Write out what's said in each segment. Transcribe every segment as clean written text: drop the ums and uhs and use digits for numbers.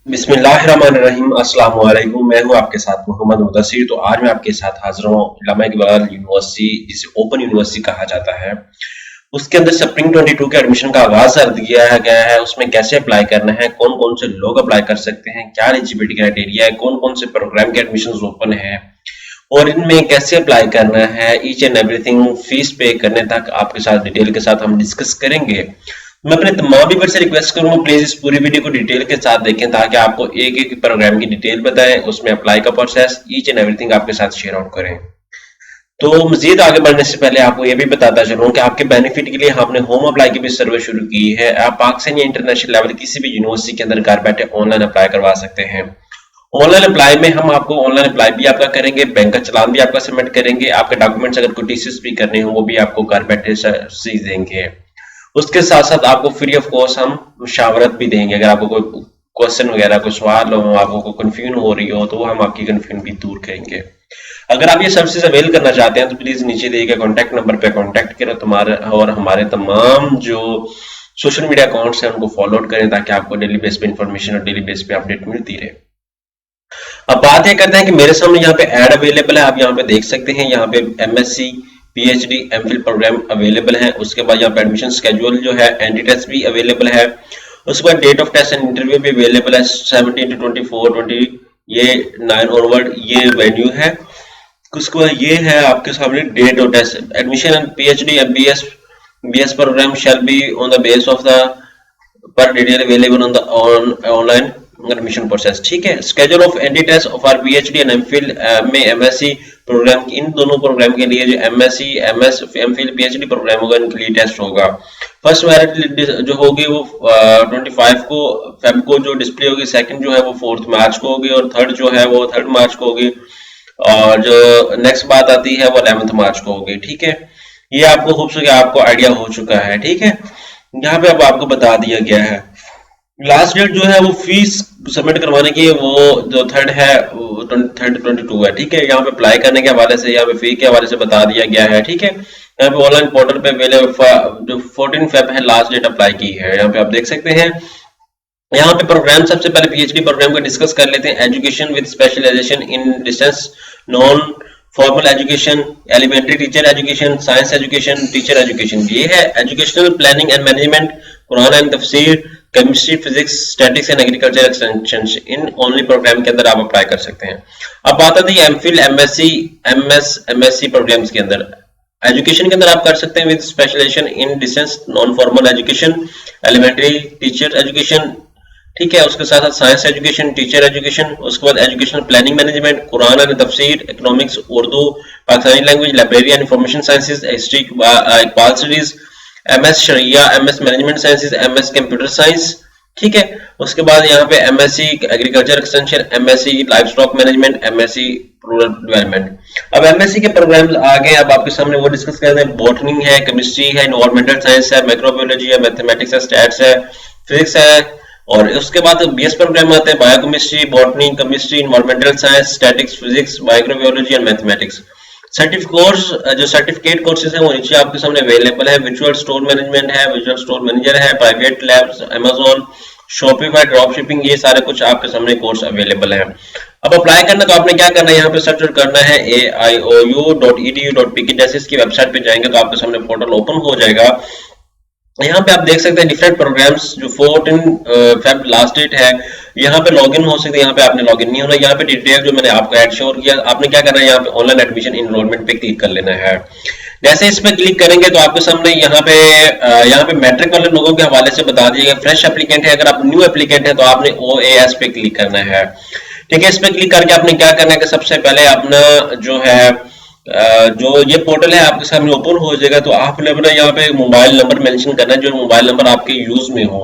बिस्मिल्लाहिर्रहमानिर्रहीम। अस्सलाम वालेकुम। मैं हूं आपके साथ मोहम्मद मुदस्सिर। तो आज मैं आपके साथ हाजिर हूं उलमा इकबाल यूनिवर्सिटी, जिसे ओपन यूनिवर्सिटी कहा जाता है, उसके अंदर स्प्रिंग 22 के एडमिशन का आगाज कर दिया गया है। उसमें कैसे अप्लाई करना है, कौन कौन से लोग अप्लाई कर सकते हैं, क्या एलिजिबिलिटी क्राइटेरिया है, कौन कौन से प्रोग्राम के एडमिशन ओपन है और इनमें कैसे अप्लाई करना है, ईच एंड एवरीथिंग फीस पे करने तक आपके साथ डिटेल के साथ हम डिस्कस करेंगे। मैं अपने तमाम व्यूअर से रिक्वेस्ट करूंगा, प्लीज इस पूरी वीडियो को डिटेल के साथ देखें ताकि आपको एक एक प्रोग्राम की डिटेल बताएं, उसमें अप्लाई का प्रोसेस ईच एंड एवरीथिंग आपके साथ शेयर आउट करें। तो मजीद आगे बढ़ने से पहले आपको यह भी बताता चलूं कि आपके बेनिफिट के लिए हमने होम अप्लाई की भी सर्विस शुरू की है। आप पाकिस्तान या इंटरनेशनल लेवल किसी भी यूनिवर्सिटी के अंदर घर बैठे ऑनलाइन अप्लाई करवा सकते हैं। ऑनलाइन अप्लाई में हम आपको ऑनलाइन अप्लाई भी आपका करेंगे, बैंक का चालान भी आपका सबमिट करेंगे, आपके डॉक्यूमेंट्स अगर कोई टीसीएस भी करने हो वो भी आपको घर बैठे सी देंगे। उसके साथ साथ आपको फ्री ऑफ कॉस्ट हम मुशावरत भी देंगे। अगर आपको कोई क्वेश्चन वगैरह कोई सवाल हो, आपको कोई कंफ्यूजन हो रही हो, तो वो हम आपकी कंफ्यूजन भी दूर करेंगे। अगर आप ये सर्विसेज अवेल करना चाहते हैं तो प्लीज नीचे दिए गए कॉन्टैक्ट नंबर पे कॉन्टैक्ट करें तुम्हारे और हमारे तमाम जो सोशल मीडिया अकाउंट्स हैं उनको फॉलो आउट करें ताकि आपको डेली बेस पे इंफॉर्मेशन और डेली बेस पे अपडेट मिलती रहे। अब बात ये करते हैं कि मेरे सामने यहाँ पे ऐड अवेलेबल है, आप यहाँ पे देख सकते हैं। यहाँ पे MSc, PhD, MPhil program available है। उसके बाद यहाँ पे एडमिशन स्केड्यूल जो है, एंटी टेस्ट भी अवेलेबल है। उसके बाद date of test and interview भी अवेलेबल है, 17 to 24 20 ये 9 ऑनवर्ड ये वेन्यू है। उसके बाद ये है आपके सामने date of test. Admission and PhD MBS BS program shall be on the base of the per detail available on the online admission process. ठीक है। Schedule of anti test of our PhD and MPhil में MSc program, इन दोनों program के लिए जो MSc MPhil PhD programme होगा इनके लिए टेस्ट होगा। फर्स्ट मेरिट जो होगी वो 25 को फेब को जो डिस्प्ले होगी, सेकंड जो है वो 4 मार्च को होगी और थर्ड जो है वो 3 मार्च को होगी और जो नेक्स्ट बात आती है वो 11 मार्च को होगी। ठीक है। ये आपको खूबसूरत आपको आइडिया हो चुका है। ठीक है। यहाँ पे अब आपको बता दिया गया है लास्ट डेट जो है वो फीस सबमिट करवाने की, वो जो थर्ड है 22 है। ठीक है। यहाँ पे अप्लाई करने के हवाले से, यहाँ पे फी के हवाले से बता दिया गया है। ठीक है। यहाँ पे ऑनलाइन पोर्टल पे अवेलेबल जो 14 फेब है लास्ट डेट अप्लाई की है। यहाँ पे आप देख सकते हैं। यहाँ पे प्रोग्राम सबसे पहले पीएचडी प्रोग्राम का डिस्कस कर लेते हैं। Education with specialisation in distance non formal education, elementary teacher education, science education, teacher education. ये है educational planning and management, Quran and तफसीर, chemistry, physics, statics and agriculture extension. इन ओनली प्रोग्राम के अंदर आप अप्लाई कर सकते हैं। अब बात आती है एमफिल, एमएससी, एमएससी प्रोग्राम्स के अंदर। एजुकेशन के अंदर आप कर सकते हैं with specialisation in distance non formal education, elementary teacher education. ठीक है। उसके साथ साथ साइंस एजुकेशन, टीचर एजुकेशन, उसके बाद educational planning management, Quran and तफसीर, economics, Urdu, Pakistani language, library and information sciences, history, Iqbal studies, MS शरिया, MS management sciences, MS computer science. ठीक है। उसके बाद यहाँ पे MSc agriculture extension, MSc livestock management, MSc rural development. अब एमएससी के प्रोग्राम्स आ गए, अब आपके सामने वो डिस्कस करते हैं। बॉटनी है, केमिस्ट्री है, इन्वायरमेंटल साइंस है, माइक्रोबायोलॉजी है, मैथमेटिक्स है, स्टैट्स है, फिजिक्स है। और उसके बाद बीएस प्रोग्राम आते हैं biochemistry, botany, chemistry, environmental science, statics, physics, microbiology and mathematics. Certificate course जो सर्टिफिकेट कोर्सेज हैं वो नीचे आपके सामने अवेलेबल है। विजुअल स्टोर मैनेजमेंट है, विजुअल स्टोर मैनेजर है, private labs, Amazon, Shopify, drop shipping, ये सारे कुछ आपके सामने कोर्स अवेलेबल है। अब अप्लाई करना तो आपने क्या करना है, यहाँ पे सर्च करना है aiou.edu.pk। जैसे इसकी वेबसाइट पे जाएंगे तो आपके सामने पोर्टल ओपन हो जाएगा। यहाँ पे आप देख सकते हैं डिफरेंट प्रोग्राम्स जो 14 फेब लास्ट डेट है। यहाँ पे लॉगिन हो सकते हैं, यहाँ पे आपने लॉगिन नहीं होना। यहाँ पे डिटेल जो मैंने आपको ऐड शोर किया, आपने क्या करना है, यहाँ पे ऑनलाइन एडमिशन इनरोलमेंट पे क्लिक कर लेना है। जैसे इस पे क्लिक करेंगे तो आपके सामने यहाँ पे मैट्रिक वाले लोगों के हवाले से बता दिएगा। फ्रेश एप्लीकेंट है, अगर आप न्यू एप्लीकेंट है तो आपने OAS पे क्लिक करना है। ठीक है। इस पे क्लिक करके आपने क्या करना है कि सबसे पहले अपना जो है जो ये पोर्टल है आपके सामने ओपन हो जाएगा। तो आपने अपना यहाँ पे मोबाइल नंबर मेंशन करना है, जो मोबाइल नंबर आपके यूज में हो।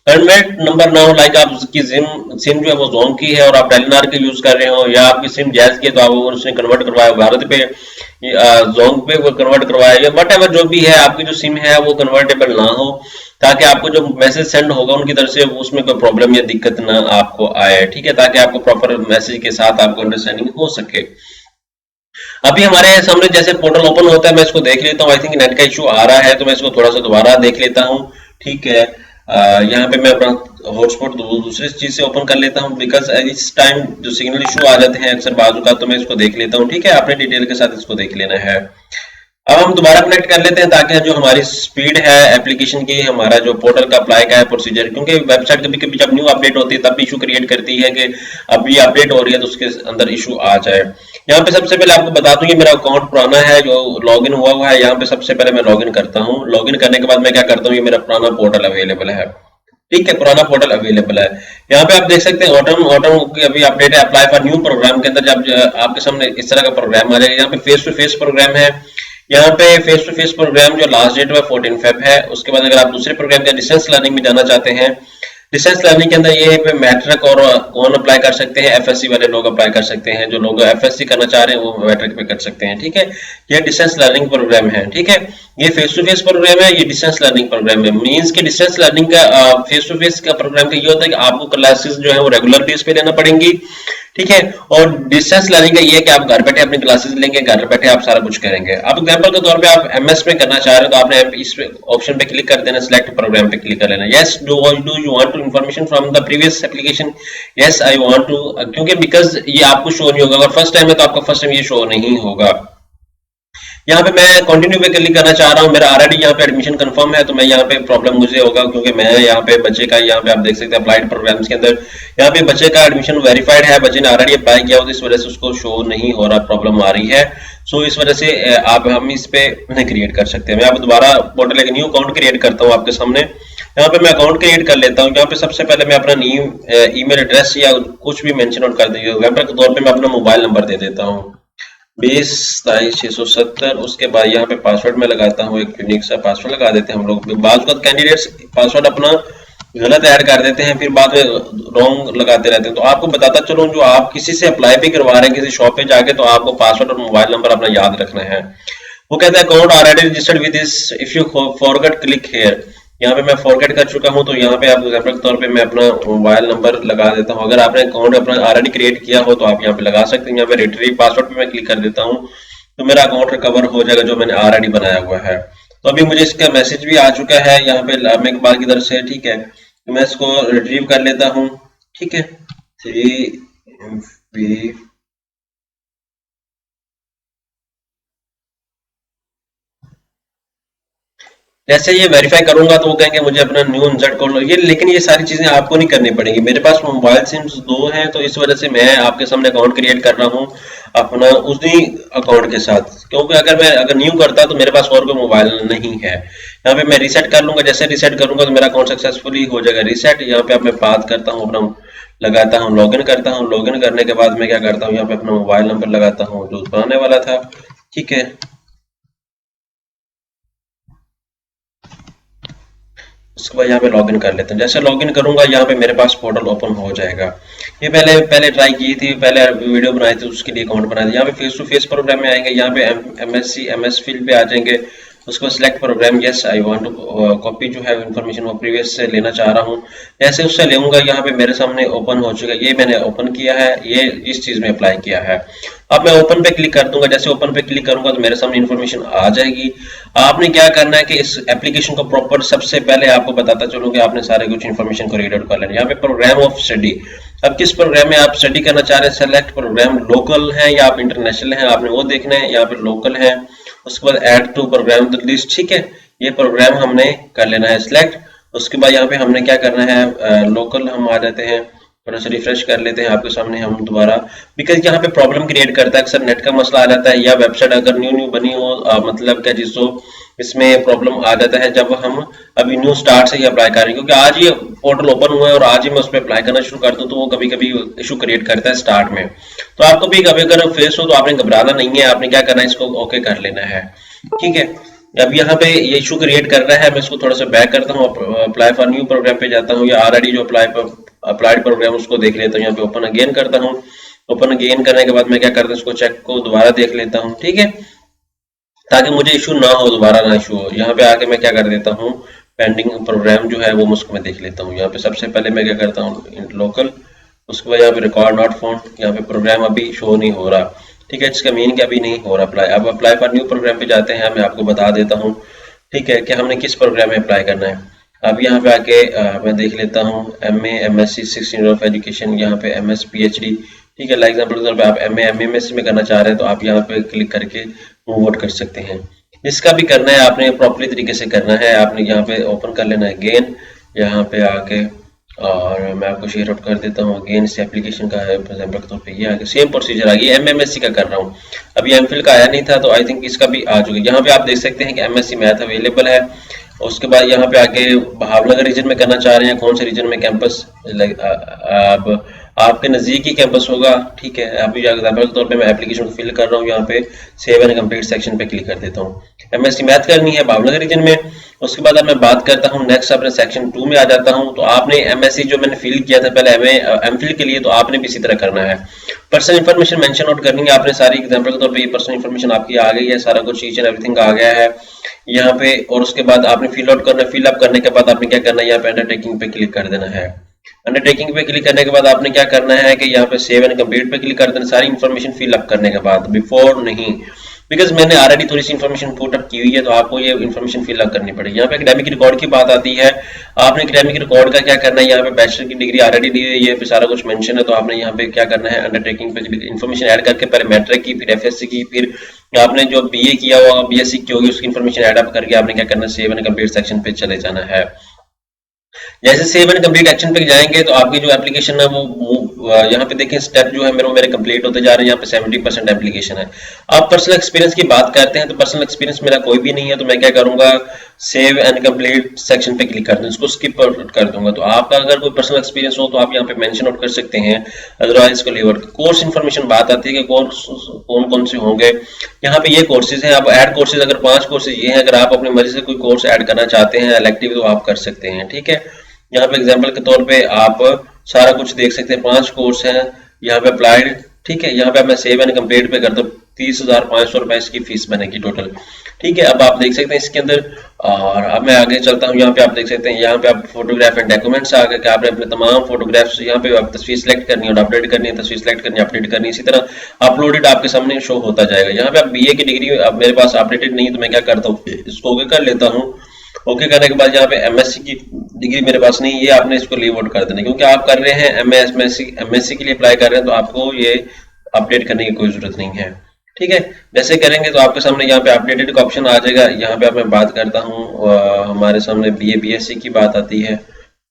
परमानेंट नंबर ना हो, लाइक आपकी सिम जो है वो जोन की है और आप टेलीनॉर के यूज कर रहे हो, या आपकी सिम जैज की है तो आप उसने कन्वर्ट करवाया भारत पे, जोन पे वो कन्वर्ट करवाया, या वट एवर जो भी है आपकी जो सिम है वो कन्वर्टेबल ना हो, ताकि आपको जो मैसेज सेंड होगा उनकी तरफ से उसमें कोई प्रॉब्लम या दिक्कत ना आपको आए। ठीक है। ताकि आपको प्रॉपर मैसेज के साथ आपको अंडरस्टैंडिंग हो सके। अभी हमारे सामने जैसे पोर्टल ओपन होता है, मैं इसको देख लेता हूँ। आई थिंक नेट का इशू आ रहा है तो मैं इसको थोड़ा सा दोबारा देख लेता हूँ। ठीक है। यहाँ पे मैं अपना हॉटस्पॉट दूसरी चीज से ओपन कर लेता हूँ, बिकॉज इस टाइम जो सिग्नल इशू आ जाते हैं अक्सर बाजू का, तो मैं इसको देख लेता हूँ। ठीक है, आपने डिटेल के साथ इसको देख लेना है। अब हम दोबारा कनेक्ट कर लेते हैं ताकि जो हमारी स्पीड है एप्लीकेशन की, हमारा जो पोर्टल का अप्लाई का है प्रोसीजर, क्योंकि वेबसाइट कभी कभी जब न्यू अपडेट होती है तब भी इशू क्रिएट करती है कि अब ये अपडेट हो रही है तो उसके अंदर इशू आ जाए। यहाँ पे सबसे पहले आपको बता दूं, ये मेरा अकाउंट पुराना है जो लॉगिन हुआ है। यहाँ पे सबसे पहले मैं लॉगिन करता हूँ। लॉगिन करने के बाद मैं क्या करता हूँ, ये मेरा पुराना पोर्टल अवेलेबल है। ठीक है, पुराना पोर्टल अवेलेबल है। यहाँ पे आप देख सकते हैं ऑटम ऑटम की अभी अपडेट है। अप्लाई फॉर न्यू प्रोग्राम के अंदर जब आपके सामने इस तरह का प्रोग्राम आ जाएगा, यहाँ पे फेस टू फेस प्रोग्राम है। यहाँ पे फेस टू फेस प्रोग्राम जो लास्ट डेट है 14 फेब है। उसके बाद अगर आप दूसरे प्रोग्राम के डिस्टेंस लर्निंग में जाना चाहते हैं, डिस्टेंस लर्निंग के अंदर ये पे मैट्रिक और कौन अप्लाई कर सकते हैं, एफएससी वाले लोग अप्लाई कर सकते हैं। जो लोग एफएससी करना चाह रहे हैं वो मैट्रिक पे कर सकते हैं। ठीक है, ये डिस्टेंस लर्निंग प्रोग्राम है। ठीक है, ये फेस टू फेस प्रोग्राम है, ये डिस्टेंस लर्निंग प्रोग्राम है। मींस के डिस्टेंस लर्निंग का फेस टू फेस का प्रोग्राम का ये होता है कि आपको क्लासेस जो है वो रेगुलर बेस पे लेना पड़ेंगी। ठीक है, और डिस्टेंस लर्निंग का ये है कि आप घर बैठे अपनी क्लासेस लेंगे, घर बैठे आप सारा कुछ करेंगे। अब एग्जांपल के तौर पे आप एमएस में करना चाह रहे हो तो आपने इस ऑप्शन पे क्लिक कर देना, सिलेक्ट प्रोग्राम पे क्लिक कर लेना। Yes, do you want to information from the previous application? Yes I want to, क्योंकि बिकॉज ये आपको शो नहीं होगा। अगर फर्स्ट टाइम है तो आपका फर्स्ट टाइम ये शो नहीं होगा। यहाँ पे मैं कंटिन्यू पे क्लिक करना चाह रहा हूँ। मेरा ऑलरेडी यहाँ पे एडमिशन कंफर्म है, तो मैं यहाँ पे प्रॉब्लम मुझे होगा क्योंकि मैं यहाँ पे बच्चे का, यहाँ पे आप देख सकते हैं अप्लाइड प्रोग्राम्स के अंदर यहाँ पे बच्चे का एडमिशन वेरीफाइड है, बच्चे ने ऑलरेडी अप्लाई किया, तो इस वजह से उसको शो नहीं हो रहा, प्रॉब्लम आ रही है। सो इस वजह से आप हम इस पे नहीं क्रिएट कर सकते। मैं अब दोबारा पोर्टल एक न्यू अकाउंट क्रिएट करता हूँ आपके सामने। यहाँ पे मैं अकाउंट क्रिएट कर लेता हूँ। यहाँ पे सबसे पहले मैं अपना न्यू ईमेल एड्रेस या कुछ भी मेंशन आउट कर दीजिए। एग्जाम्पल के तौर पे मैं अपना मोबाइल नंबर दे देता हूँ 20 27 670। उसके बाद यहाँ पे पासवर्ड में लगाता हूँ, एक यूनिक सा पासवर्ड लगा देते हैं हम लोग। बाज़ वक़्त कैंडिडेट्स पासवर्ड अपना गलत ऐड कर देते हैं, फिर बाद में रॉन्ग लगाते रहते हैं। तो आपको बताता चलूं, जो आप किसी से अप्लाई भी करवा रहे हैं किसी शॉप पे जाके, तो आपको पासवर्ड और मोबाइल नंबर अपना याद रखना है। वो कहता है account already registered with this, if you forget click here. यहाँ पे मैं फॉरगेट कर चुका हूँ, तो यहाँ पे आप एग्जाम्पल के तौर पे मैं अपना मोबाइल नंबर लगा देता हूँ। अगर आपने अकाउंट अपना ऑलरेडी क्रिएट किया हो तो आप यहाँ पे लगा सकते हैं। यहाँ पे रिट्रीव पासवर्ड पे मैं क्लिक कर देता हूँ तो मेरा अकाउंट रिकवर हो जाएगा जो मैंने ऑलरेडी बनाया हुआ है। तो अभी मुझे इसका मैसेज भी आ चुका है यहाँ पे लामे इकबाल की तरफ से। ठीक है, तो मैं इसको रिट्रीव कर लेता हूँ। ठीक है, 3 जैसे ये वेरीफाई करूंगा तो वो कहेंगे मुझे अपना न्यू इंसर्ट कोड ये, लेकिन ये सारी चीजें आपको नहीं करनी पड़ेंगी। मेरे पास मोबाइल सिम्स 2 हैं, तो इस वजह से मैं आपके सामने अकाउंट क्रिएट कर रहा हूँ अपना उसी अकाउंट के साथ, क्योंकि अगर न्यू करता तो मेरे पास और कोई मोबाइल नहीं है। यहाँ पे मैं रीसेट कर लूंगा। जैसे रीसेट करूंगा तो मेरा अकाउंट सक्सेसफुली हो जाएगा रीसेट। यहाँ पे मैं बात करता हूँ अपना, लगाता हूँ लॉगिन करता हूँ। लॉगिन करने के बाद मैं क्या करता हूँ, यहाँ पे अपना मोबाइल नंबर लगाता हूँ जो बनाने वाला था। ठीक है, उसके बाद यहाँ पे लॉगिन कर लेते हैं। जैसे लॉगिन करूंगा यहाँ पे मेरे पास पोर्टल ओपन हो जाएगा। ये पहले पहले ट्राई की थी, पहले वीडियो बनाई थी, उसके लिए अकाउंट बनाया था। यहाँ पे फेस टू फेस प्रोग्राम में आएंगे, यहाँ पे एमएससी एमएस फील्ड पे आ जाएंगे। उसके बाद select program, yes I want to copy जो है इन्फॉर्मेशन वो प्रीवियस से लेना चाह रहा हूँ। जैसे उससे लेऊंगा यहाँ पे मेरे सामने ओपन हो चुका है। ये मैंने ओपन किया है, ये इस चीज में अप्लाई किया है। अब मैं ओपन पे क्लिक कर दूंगा। जैसे ओपन पे क्लिक करूंगा तो मेरे सामने इन्फॉर्मेशन आ जाएगी। आपने क्या करना है कि इस एप्लीकेशन को प्रॉपर, सबसे पहले आपको बताता चलूं कि आपने सारे कुछ इन्फॉर्मेशन को रीड आउट कर लेना। यहाँ पे प्रोग्राम ऑफ स्टडी, अब किस प्रोग्राम में आप स्टडी करना चाह रहे हैं, सेलेक्ट प्रोग्राम, लोकल है या आप इंटरनेशनल है, आपने वो देखना है। यहाँ पे लोकल है। उसके बाद add to program the list. ठीक है, ये प्रोग्राम हमने कर लेना है सिलेक्ट। उसके बाद यहाँ पे हमने क्या करना है, लोकल हम आ जाते हैं, थोड़ा सा रिफ्रेश कर लेते हैं आपके सामने हम दोबारा, बिकॉज यहाँ पे प्रॉब्लम क्रिएट करता है, अक्सर नेट का मसला आ जाता है या वेबसाइट अगर न्यू बनी हो, मतलब क्या जिसको इसमें प्रॉब्लम आ जाता है जब हम अभी न्यू स्टार्ट से ही अप्लाई कर रहे हैं। क्योंकि आज ये पोर्टल ओपन हुआ है और आज ही मैं उस पर अप्लाई करना शुरू कर दूं तो वो कभी कभी इशू क्रिएट करता है स्टार्ट में। तो आपको भी कभी अगर फेस हो तो आपने घबराना नहीं है, आपने क्या करना है, इसको ओके कर लेना है। ठीक है, अब यहाँ पे ये इशू क्रिएट कर रहा है, मैं इसको थोड़ा सा बैक करता हूँ, अप्लाई फॉर न्यू प्रोग्राम पे जाता हूँ या ऑलरेडी जो अप्लाइड प्रोग्राम उसको देख लेता हूँ। यहाँ पे ओपन अगेन करता हूँ। ओपन अगेन करने के बाद मैं क्या करता हूँ, इसको चेक को दोबारा देख लेता हूँ। ठीक है, ताकि मुझे इशू ना हो, दोबारा ना इशू हो। यहाँ पे आके मैं क्या कर देता हूँ, पेंडिंग प्रोग्राम जो है वो मुझको मैं देख लेता हूँ। यहाँ पे सबसे पहले मैं क्या करता हूँ, लोकल। उसके बाद यहाँ पे रिकॉर्ड नॉट फाउंड, यहाँ पे प्रोग्राम अभी शो नहीं हो रहा। ठीक है, इसका मीन कि अभी नहीं हो रहा अप्लाई। अब अप्लाई फॉर न्यू प्रोग्राम पे जाते हैं, मैं आपको बता देता हूँ। ठीक है, कि हमने किस प्रोग्राम में अप्लाई करना है। अब यहाँ पे आके मैं देख लेता हूँ MA MSc 6 year of education, यहाँ पे MS PhD, ठीक है। लाइक एग्जाम्पल के तौर पे आप MA MSc में करना चाह रहे हैं तो आप यहाँ पे क्लिक करके मूव आउट कर सकते हैं। जिसका भी करना है आपने प्रॉपरली तरीके से करना है, आपने यहाँ पे ओपन कर लेना है अगेन, यहाँ पे आके, और मैं आपको शेयर आउट कर देता हूँ अगेन। इस एप्लीकेशन का है एग्जाम्पल के तौर पे, ये आगे सेम प्रोसीजर आ गया। MMSc का कर रहा हूँ, अभी MPhil का आया नहीं था तो आई थिंक इसका भी आ चुका है। यहाँ पे आप देख सकते हैं कि MSc मैथ अवेलेबल है। उसके बाद यहाँ पे आके भावनगर रीजन में करना चाह रहे हैं, कौन से रीजन में कैंपस अब आपके नज़दीक ही कैंपस होगा, ठीक है। अभी एग्जाम्पल के तौर पे मैं एप्लीकेशन को फिल कर रहा हूँ, यहाँ पे सेव एंड कंप्लीट सेक्शन पे क्लिक कर देता हूँ। MSc मैथ करनी है भावनगर रीजन में। उसके बाद अब मैं बात करता हूँ नेक्स्ट अपने सेक्शन 2 में आ जाता हूँ। तो आपने MSc जो मैंने फिल किया था पहले MPhil के लिए, तो आपने भी इसी तरह करना है। पर्सनल इन्फॉर्मेशन मेंशन आउट करनी है आपने सारी। एग्जाम्पल के तौर पे ये पर्सनल इन्फॉर्मेशन आपकी आ गई है, सारा कुछ ईच एंड एवरीथिंग आ गया है यहाँ पे। और उसके बाद आपने फिल आउट करना है। फिल अप करने के बाद आपने क्या करना है, यहाँ पे अंडरटेकिंग पे क्लिक कर देना है। अंडरटेकिंग पे क्लिक करने के बाद आपने क्या करना है कि यहाँ पे सेव एंड कंप्लीट पे क्लिक कर देना, सारी इन्फॉर्मेशन फिल अप करने के बाद। बिफोर नहीं, बिकॉज मैंने ऑलरेडी थोड़ी सी इन्फॉर्मेशन पुट अप की हुई है, तो आपको ये इन्फॉर्मेशन फिल अप करनी पड़ेगी। यहाँ पे एकेडमिक रिकॉर्ड की बात आती है, आपने एकेडमिक रिकॉर्ड का क्या करना है, यहाँ पे बैचलर की डिग्री ऑलरेडी दी हुई है, ये सारा कुछ मेंशन है। तो आपने यहाँ पे क्या करना है, अंडरटेकिंग पे इन्फॉर्मेशन ऐड करके पहले मैट्रिक की, फिर FSC की, फिर आपने जो BA किया होगा, BSc की होगी, उसकी इन्फॉर्मेशन ऐड अप करके आपने क्या करना है, सेव एंड कंप्लीट सेक्शन पे चले जाना है। जैसे सेव एंड कंप्लीट एक्शन पे जाएंगे तो आपकी जो एप्लीकेशन है वो यहाँ पे देखें स्टेप जो है मेरे कंप्लीट होते जा रहे हैं। यहाँ पे 70% एप्लीकेशन है। आप पर्सनल एक्सपीरियंस की बात करते हैं तो पर्सनल एक्सपीरियंस मेरा कोई भी नहीं है, तो मैं क्या करूंगा, सेव एंड कंप्लीट सेक्शन पे क्लिक कर दूं, इसको स्किप कर दूंगा। तो आपका अगर कोई पर्सनल एक्सपीरियंस हो तो आप यहाँ पे मेंशन आउट कर सकते हैं, अदरवाइज इसको लीव आउट। कोर्स इन्फॉर्मेशन बात आती है कि कोर्स कौन कौन से होंगे। यहाँ पे ये कोर्सेज हैं, आप ऐड कोर्सेज, अगर 5 कोर्सेज ये हैं, अगर आप अपनी मर्जी से कोई कोर्स ऐड करना चाहते हैं इलेक्टिव तो आप कर सकते हैं, ठीक है। यहाँ पे एग्जाम्पल के तौर पे आप सारा कुछ देख सकते हैं, 5 कोर्स हैं यहाँ पे अप्लाइड, ठीक है। यहाँ पे मैं सेव एंड कंप्लीट पे करता हूँ, 30,500 रुपए इसकी फीस बनेगी टोटल, ठीक है। अब आप देख सकते हैं इसके अंदर, और अब मैं आगे चलता हूँ। यहाँ पे आप देख सकते हैं, यहाँ पे आप फोटोग्राफ एंड डॉक्यूमेंट्स आ गए कि आपने अपने तमाम फोटोग्राफ्स यहाँ पे आप तस्वीर सेलेक्ट करनी है और अपडेट करनी है, तस्वीर सेलेक्ट करनी है, अपडेट करनी है, इसी तरह अपलोडेड आपके सामने शो होता जाएगा। यहाँ पे आप BA की डिग्री अब मेरे पास अपडेटेड नहीं है, तो मैं क्या करता हूँ, इसको ओके कर लेता हूँ। ओके करने के बाद यहाँ पे MSc की डिग्री मेरे पास नहीं, ये आपने इसको लीव आउट कर देना, क्योंकि आप कर रहे हैं MSc के लिए अप्लाई कर रहे हैं, तो आपको ये अपडेट करने की कोई जरूरत नहीं है, ठीक है। जैसे करेंगे तो आपके सामने यहाँ पे अपडेटेड का ऑप्शन आ जाएगा। यहाँ पे मैं बात करता हूँ, हमारे सामने BA BSc की बात आती है,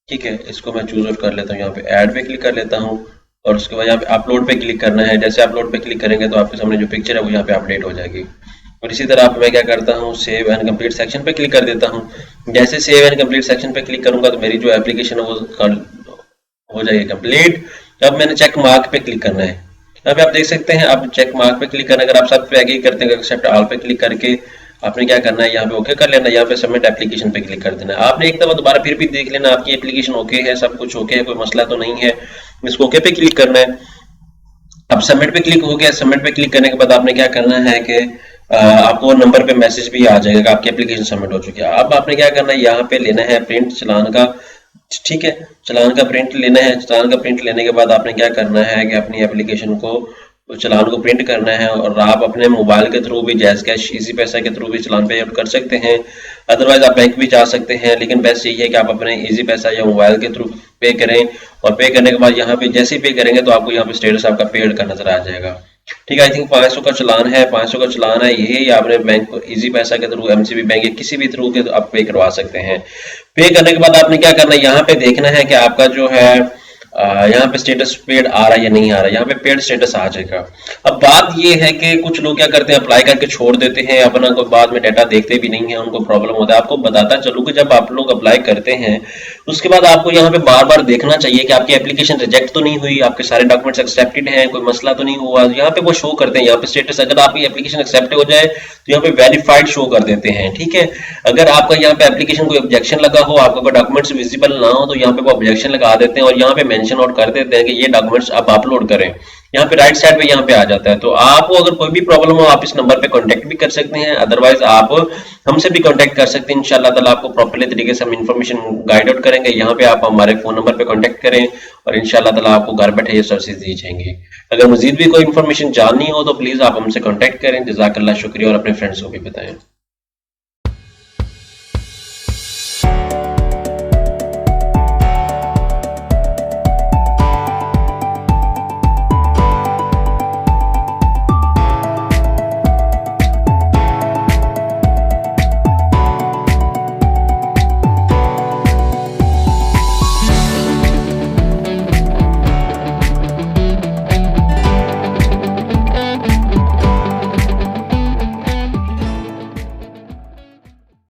ठीक है। इसको मैं चूज आउट कर लेता हूँ, यहाँ पे ऐड पे क्लिक कर लेता हूँ, और उसके बाद यहाँ पे अपलोड पे क्लिक करना है। जैसे अपलोड पे क्लिक करेंगे तो आपके सामने जो पिक्चर है वो यहाँ पे अपडेट हो जाएगी। और इसी तरह मैं क्या करता हूँ, सेव एंड कंप्लीट सेक्शन पे क्लिक कर देता हूँ। जैसे सेव एंड कंप्लीट सेक्शन पे क्लिक करूंगा तो मेरी जो एप्लीकेशन है वो हो जाएगी कंप्लीट। अब मैंने चेक मार्क पे क्लिक करना है। यहाँ पे आप देख सकते हैं, आप चेक मार्क पे क्लिक करना, अगर आप सब पे एग्री करते हैं, एक्सेप्ट ऑल पे क्लिक करके आपने क्या करना है, यहाँ पे ओके कर लेना, यहाँ पे सबमिट एप्लीकेशन पे क्लिक कर देना। आपने एक दफा दोबारा फिर भी देख लेना आपकी एप्लीकेशन ओके है, सब कुछ ओके है, कोई मसला तो नहीं है। इसको ओके पे क्लिक करना है। अब सबमिट पे क्लिक हो गया। सबमिट पे क्लिक करने के बाद आपने क्या करना है कि आपको नंबर पे मैसेज भी आ जाएगा कि आपकी एप्लीकेशन सबमिट हो चुकी है। अब आपने क्या करना है, यहाँ पे लेना है प्रिंट चलान का, ठीक है। चलान का प्रिंट लेना है। चलान का प्रिंट लेने के बाद आपने क्या करना है कि अपनी एप्लीकेशन को, चलान को प्रिंट करना है, और आप अपने मोबाइल के थ्रू भी जैज़ कैश इजी पैसा के थ्रू भी चलान पे कर सकते हैं, अदरवाइज आप बैंक भी जा सकते हैं। लेकिन बेस्ट यही है कि आप अपने इजी पैसा या मोबाइल के थ्रू पे करें, और पे करने के बाद यहाँ पे जैसे ही पे करेंगे तो आपको यहाँ पे स्टेटस आपका पेड का नजर आ जाएगा, ठीक है। आई थिंक 500 का चलान है, 500 का चलान है ये, आपने बैंक इजी पैसा के थ्रू, MCB बैंक या किसी भी थ्रू के आप पे करवा सकते हैं। पे करने के बाद आपने क्या करना है, यहाँ पे देखना है कि आपका जो है यहाँ पे स्टेटस पेड आ रहा है या नहीं आ रहा है। यहाँ पे पेड स्टेटस आ जाएगा। अब बात ये है कि कुछ लोग क्या करते हैं, अप्लाई करके छोड़ देते हैं, अपना कोई बाद में डाटा देखते भी नहीं है, उनको प्रॉब्लम होता है। आपको बताता चलूं कि जब आप लोग अप्लाई करते हैं उसके बाद आपको यहाँ पे बार बार देखना चाहिए कि आपकी एप्लीकेशन रिजेक्ट तो नहीं हुई, आपके सारे डॉक्यूमेंट्स एक्सेप्टेड हैं, कोई मसला तो नहीं हुआ। यहाँ पे वो शो करते हैं, यहाँ पे स्टेटस, अगर आपकी एप्लीकेशन एक्सेप्ट हो जाए तो यहाँ पे वेरीफाइड शो कर देते हैं, ठीक है। अगर आपका यहाँ पे एप्लीकेशन कोई ऑब्जेक्शन लगा हो, आपका कोई डॉक्यूमेंट्स विजिबल ना हो, तो यहाँ पे वो ऑब्जेक्शन लगा देते हैं और यहाँ पे मेंशन आउट कर देते हैं कि ये डॉक्यूमेंट्स आप अपलोड करें। यहाँ पे राइट साइड पे यहाँ पे आ जाता है। तो आपको अगर कोई भी प्रॉब्लम हो आप इस नंबर पे कांटेक्ट भी कर सकते हैं, अदरवाइज आप हमसे भी कांटेक्ट कर सकते हैं। इंशाल्लाह ताला आपको प्रॉपर्ली तरीके से हम इन्फॉर्मेशन गाइड आउट करेंगे। यहाँ पे आप हमारे फोन नंबर पे कांटेक्ट करें और इंशाल्लाह ताला आपको घर बैठे ये सर्विसेज दी जाएंगी। अगर मजीद भी कोई इन्फॉर्मेशन जाननी हो तो प्लीज आप हमसे कांटेक्ट करें। जज़ाकल्लाह, शुक्रिया, और अपने फ्रेंड्स को भी बताएं।